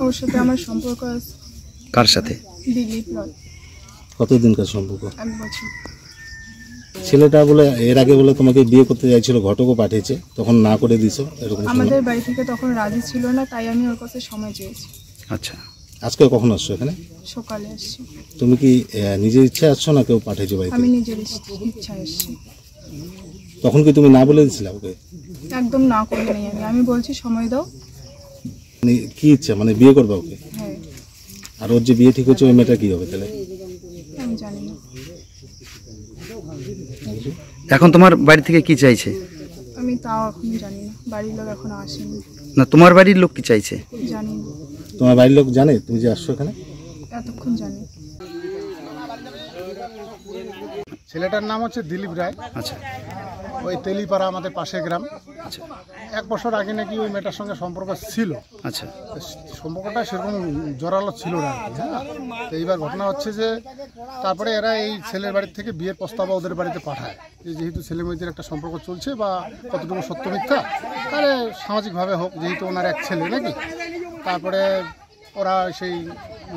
ওর সাথে আমার সম্পর্ক আছে। কার সাথে? দিলীপ রয়। কতদিনকার সম্পর্ক? 1 বছর। ছেলেটা বলে এর আগে বলে তোমাকে বিয়ে করতে চাইছিল, ঘটকও পাঠিয়েছে, তখন না করে দিছো এরকম? আমাদের বাড়ি থেকে তখন রাজি ছিল না, তাই আমি ওর কাছে সময় চেয়েছি। আচ্ছা, আজকে কখন আসছো এখানে? সকালে আসছি। তুমি কি নিজের ইচ্ছা আসছো না কেউ পাঠিয়েছো বাড়িতে? আমি নিজের ইচ্ছায় আসছি। তখন কি তুমি না বলে দিয়েছিলে ওকে? একদম না করি নাই আমি বলছি সময় দাও। মানে কি ইচ্ছা, মানে বিয়ে করবে ওকে? হ্যাঁ। আর ওর যে বিয়ে ঠিক হচ্ছে ওই মেয়েটা কি হবে তাহলে? আমি জানি না। এখন তোমার বাড়ি থেকে কি চাইছে? আমি তাও এখন জানি না, বাড়ির লোক এখন আসেনি। না, তোমার বাড়ির লোক কি চাইছে? জানি না। তোমার বাড়ির লোক জানে তুমি যে আসছো এখানে? এতক্ষণ জানি। ছেলেটার নাম হচ্ছে দিলীপ রায়। আচ্ছা, ওই তেলিপাড়া আমাদের পাশে গ্রাম। আচ্ছা, 1 বছর আগে নাকি ওই মেয়েটার সঙ্গে সম্পর্ক ছিল। আচ্ছা, সম্পর্কটা সেরকম জোরালো ছিল না আর কি। হ্যাঁ, তো এইবার ঘটনা হচ্ছে যে তারপরে এরা এই ছেলের বাড়ির থেকে বিয়ের প্রস্তাব ওদের বাড়িতে পাঠায়, যেহেতু ছেলে মেয়েদের একটা সম্পর্ক চলছে বা কতটুকু সত্য মিথ্যা তাহলে সামাজিকভাবে হোক, যেহেতু ওনার এক ছেলে নাকি। তারপরে ওরা সেই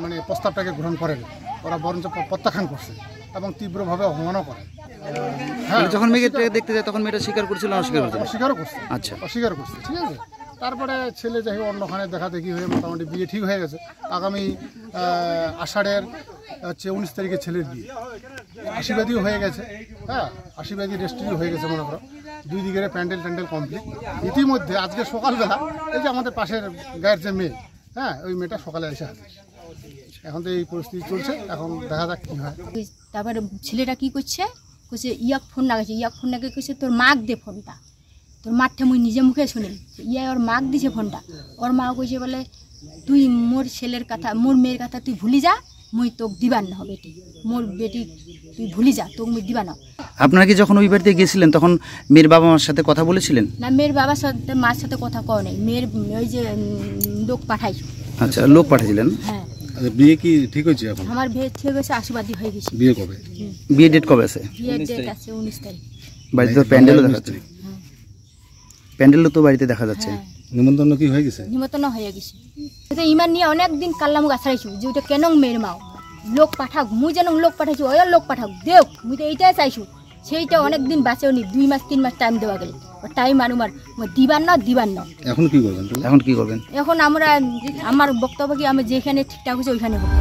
মানে প্রস্তাবটাকে গ্রহণ করেন, ওরা বরঞ্চ প্রত্যাখ্যান করছে এবং তীব্রভাবে অপমানও করে। হ্যাঁ, যখন মেয়েটাকে দেখতে যায় তখন মেয়েটা স্বীকার করছিল না অস্বীকার করছিল? অস্বীকারও করছে। আচ্ছা, অস্বীকার করছে, ঠিক আছে। তারপরে ছেলে যাই হোক অন্যখানে দেখা দেখি হয়ে মোটামুটি বিয়ে ঠিক হয়ে গেছে। আগামী আষাঢ়ের হচ্ছে 19 তারিখে ছেলের বিয়ে, আশীর্বাদীও হয়ে গেছে। হ্যাঁ, আশীর্বাদী রেজিস্ট্রিও হয়ে গেছে মনে করো, 2 দিকের প্যান্ডেল ট্যান্ডেল কমপ্লিট। ইতিমধ্যে আজকে সকালবেলা এই যে আমাদের পাশের গায়ের যে মেয়ে, হ্যাঁ, ওই মেয়েটা সকালে এসে হাজির। এখন তো এই পরিস্থিতি চলছে, এখন দেখা যাক কী হয়। তারপরে ছেলেটা কি করছে, কইছে ইয়াক ফোন লাগাইছে, ইয়াক ফোন লাগাই কইছে তোর মাক দে ফোনটা, তোর মাঠে মুই নিজে মুখে শুনি। ইয়া ওর মাক দিছে ফোনটা। ওর মা কইছে বলে তুই মোর ছেলের কথা, মোর মেয়ের কথা তুই ভুলি যা, মুই তোকে দিবার না বেটি, মোর বেটি তুই ভুলি যা, তোকে মুই দিবা না। আপনারা কি যখন ওই বাড়িতে গিয়েছিলেন তখন মেয়ের বাবা মার সাথে কথা বলেছিলেন? না, মেয়ের বাবার সাথে মার সাথে কথা কও নাই, মেয়ের ওই যে লোক পাঠাইছো। আচ্ছা, লোক পাঠিয়েছিলেন? হ্যাঁ। বিয়ে কি ঠিক হয়েছে এখন? আমার বিয়ে ঠিক হয়েছে, আশীর্বাদী হয়ে গেছে। বিয়ে কবে? বিয়ে ডেট কবে আছে? বিয়ের ডেট আছে 19 তারিখ। বাড়িতে তো প্যান্ডেলও দেখা যাচ্ছে, প্যান্ডেলও তো বাড়িতে দেখা যাচ্ছে। হ্যাঁ, নিমন্ত্রণ কি হয়ে গেছে? নিমন্ত্রণ হয়ে গেছে। ইমান নিয়ে অনেকদিন কাল্লাম গাছাইছু যে ওটা কেন মেয়ের মাও লোক পাঠাক, মুই যেন লোক পাঠাইছু ওই লোক পাঠাক দেও, মুই তো এইটাই চাইছু। সেইটা অনেকদিন বাঁচেও নি, 2 মাস 3 মাস টাইম দেওয়া গেলে টাইম আনুমার দিবার না। এখন কি করবেন? এখন কি করবেন? এখন আমরা আমার বক্তব্য কি আমি যেখানে ঠিকঠাক হয়েছে ওইখানে হোক।